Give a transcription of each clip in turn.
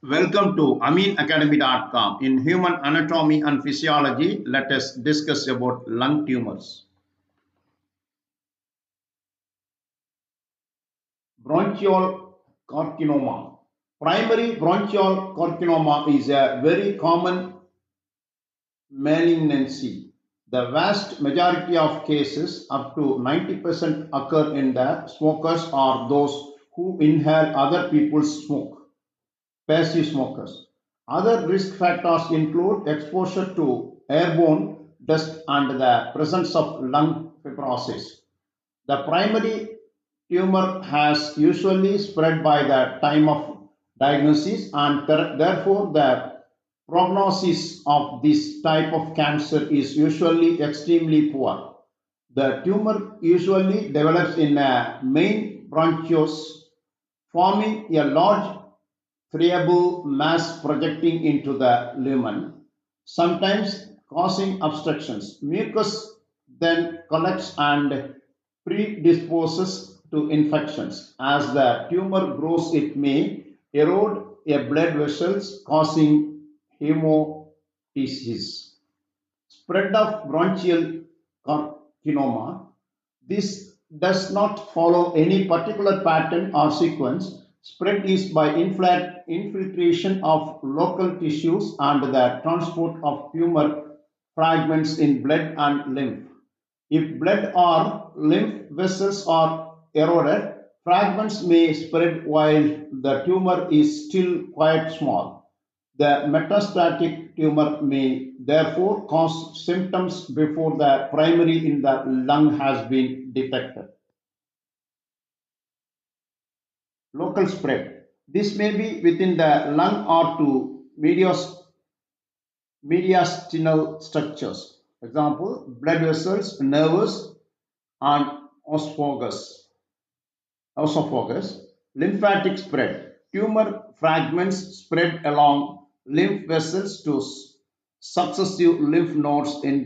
Welcome to aminacademy.com. In human anatomy and physiology, let us discuss about lung tumors. Bronchial carcinoma. Primary bronchial carcinoma is a very common malignancy. The vast majority of cases, up to 90%, occur in the smokers or those who inhale other people's smoke. Passive smokers. Other risk factors include exposure to airborne dust and the presence of lung fibrosis. The primary tumor has usually spread by the time of diagnosis, and therefore the prognosis of this type of cancer is usually extremely poor. The tumor usually develops in a main bronchioles, forming a large friable mass projecting into the lumen, sometimes causing obstructions. Mucus then collects and predisposes to infections. As the tumor grows, it may erode a blood vessels, causing hemoptysis. Spread of bronchial carcinoma. This does not follow any particular pattern or sequence. Spread is by infiltration of local tissues and the transport of tumor fragments in blood and lymph. If blood or lymph vessels are eroded, fragments may spread while the tumor is still quite small. The metastatic tumor may therefore cause symptoms before the primary in the lung has been detected. Local spread. This may be within the lung or to mediastinal structures. Example, blood vessels, nerves, and esophagus. Lymphatic spread. Tumor fragments spread along lymph vessels to successive lymph nodes in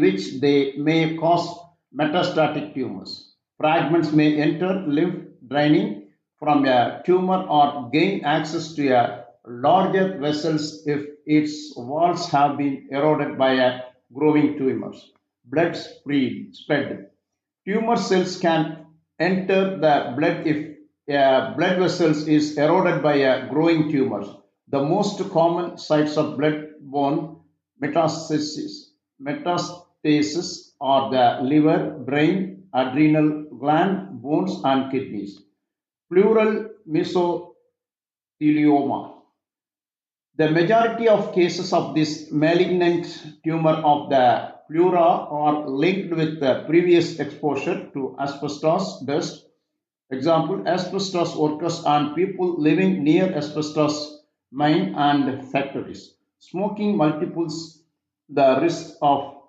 which they may cause metastatic tumors. Fragments may enter lymph draining from a tumor or gain access to a larger vessels if its walls have been eroded by a growing tumors. Blood spread. Tumor cells can enter the blood if a blood vessels is eroded by a growing tumor. The most common sites of blood-borne metastasis are the liver, brain, adrenal gland, bones, and kidneys. Pleural mesothelioma. The majority of cases of this malignant tumor of the pleura are linked with the previous exposure to asbestos dust. Example, asbestos workers and people living near asbestos mine and factories. Smoking multiples the risk of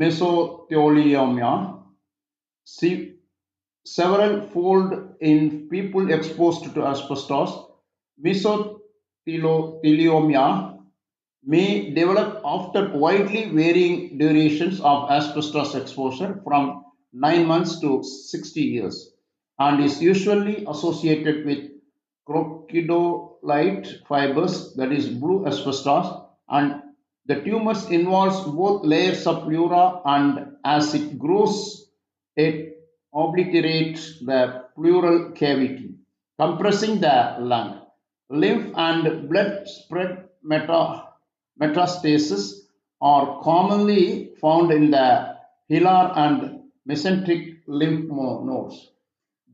mesothelioma several fold in people exposed to asbestos. Mesothelioma may develop after widely varying durations of asbestos exposure from 9 months to 60 years and is usually associated with crocodylite fibers, that is blue asbestos, and the tumors involves both layers of pleura, and as it grows it obliterates the pleural cavity, compressing the lung. Lymph and blood spread metastases are commonly found in the hilar and mesenteric lymph nodes.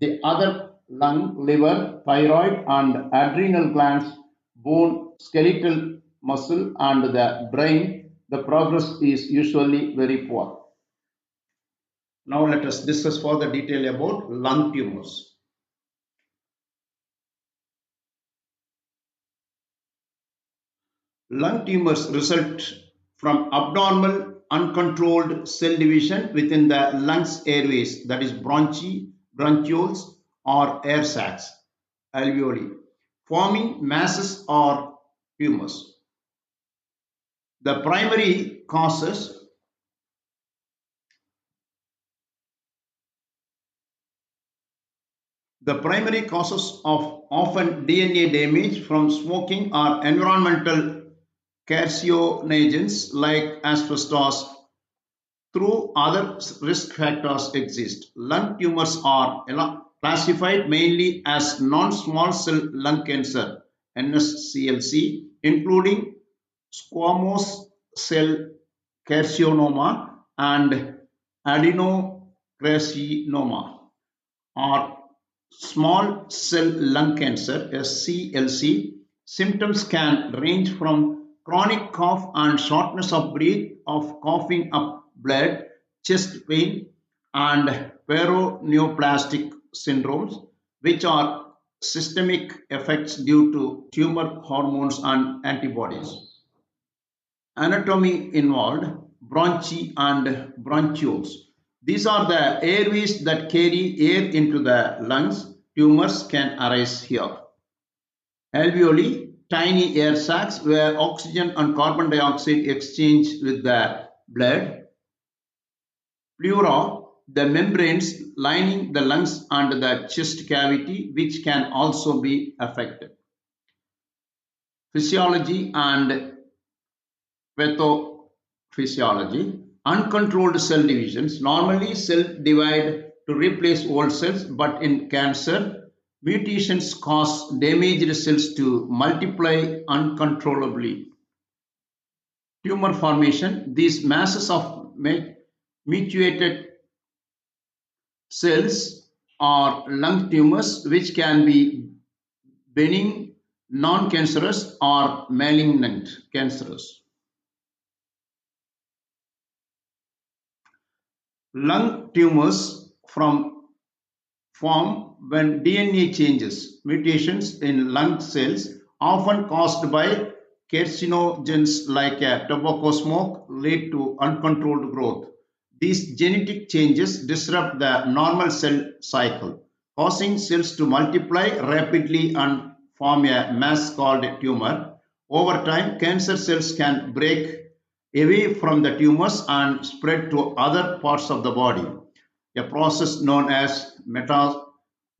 The other lung, liver, thyroid, and adrenal glands, bone, skeletal muscle, and the brain, the progress is usually very poor. Now let us discuss further detail about lung tumors. Lung tumors result from abnormal uncontrolled cell division within the lungs airways, that is bronchi, bronchioles, or air sacs, alveoli, forming masses or tumors. The primary causes The primary causes of often DNA damage from smoking are environmental carcinogens like asbestos, through other risk factors exist. Lung tumors are classified mainly as non-small cell lung cancer (NSCLC), including squamous cell carcinoma and adenocarcinoma, or small cell lung cancer (SCLC). Symptoms can range from chronic cough and shortness of breath, of coughing up blood, chest pain, and paraneoplastic syndromes, which are systemic effects due to tumor hormones and antibodies. Anatomy involved bronchi and bronchioles. These are the airways that carry air into the lungs. Tumors can arise here. Alveoli, tiny air sacs where oxygen and carbon dioxide exchange with the blood. Pleura, the membranes lining the lungs and the chest cavity, which can also be affected. Physiology and pathophysiology. Uncontrolled cell divisions. Normally, cells divide to replace old cells, but in cancer, mutations cause damaged cells to multiply uncontrollably. Tumor formation. These masses of mutated cells are lung tumors, which can be benign, non-cancerous, or malignant cancerous. Lung tumors form when DNA changes. Mutations in lung cells, often caused by carcinogens like tobacco smoke, lead to uncontrolled growth. These genetic changes disrupt the normal cell cycle, causing cells to multiply rapidly and form a mass called a tumor. Over time, cancer cells can break away from the tumors and spread to other parts of the body, a process known as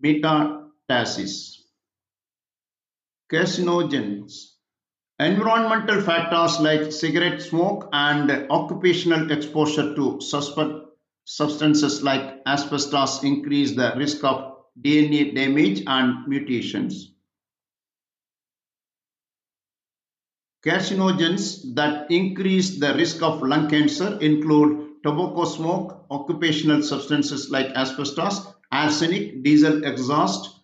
metastasis. Carcinogens. Environmental factors like cigarette smoke and occupational exposure to substances like asbestos increase the risk of DNA damage and mutations. Carcinogens that increase the risk of lung cancer include tobacco smoke, occupational substances like asbestos, arsenic, diesel exhaust,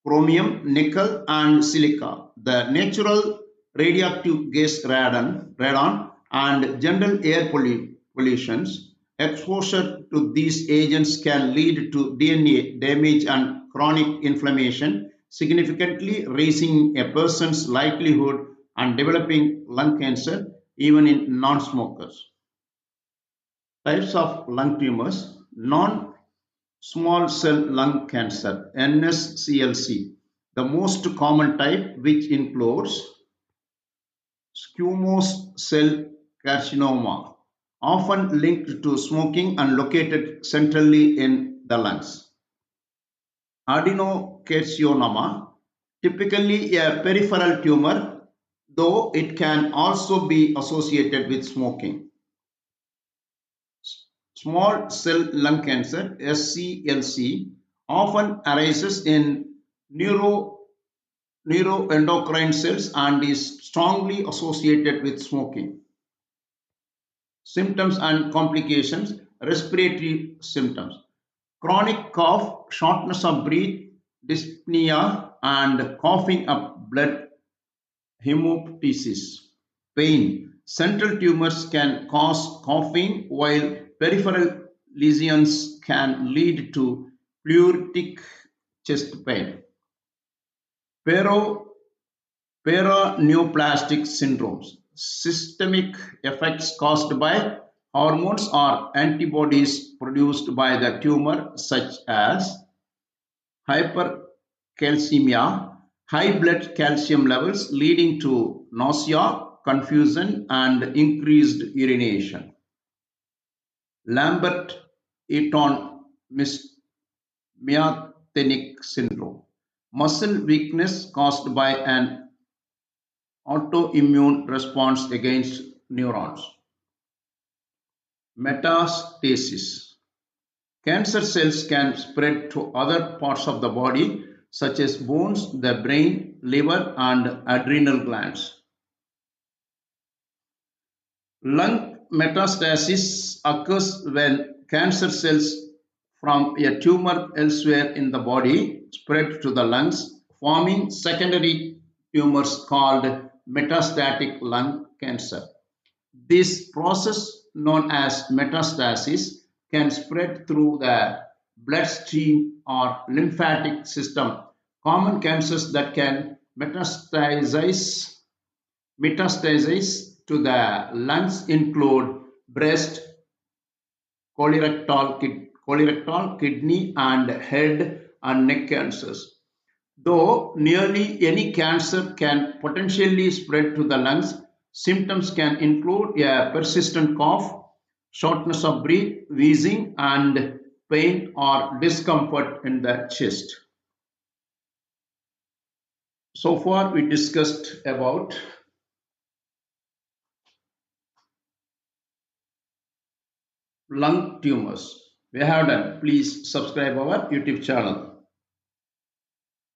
chromium, nickel, and silica. The natural radioactive gas radon and general air pollutions. Exposure to these agents can lead to DNA damage and chronic inflammation, significantly raising a person's likelihood and developing lung cancer even in non-smokers. Types of lung tumors. Non-small cell lung cancer, NSCLC, the most common type, which includes squamous cell carcinoma, often linked to smoking and located centrally in the lungs. Adenocarcinoma, typically a peripheral tumor, though it can also be associated with smoking. Small cell lung cancer, SCLC, often arises in neuroendocrine cells and is strongly associated with smoking. Symptoms and complications. Respiratory symptoms. Chronic cough, shortness of breath, dyspnea, and coughing up blood, hemoptysis. Pain. Central tumors can cause coughing, while peripheral lesions can lead to pleuritic chest pain. Paraneoplastic syndromes. Systemic effects caused by hormones or antibodies produced by the tumor, such as hypercalcemia, high blood calcium levels leading to nausea, confusion, and increased urination. Lambert Eaton myasthenia myasthenic syndrome. Muscle weakness caused by an autoimmune response against neurons. Metastasis. Cancer cells can spread to other parts of the body, such as bones, the brain, liver, and adrenal glands. Lung metastasis occurs when cancer cells from a tumor elsewhere in the body spread to the lungs, forming secondary tumors called metastatic lung cancer. This process, known as metastasis, can spread through the bloodstream or lymphatic system. Common cancers that can metastasize to the lungs include breast, colorectal, kidney, and head and neck cancers. Though nearly any cancer can potentially spread to the lungs, symptoms can include a persistent cough, shortness of breath, wheezing, and pain or discomfort in the chest. So far, we discussed about lung tumors. We have done. Please subscribe our YouTube channel.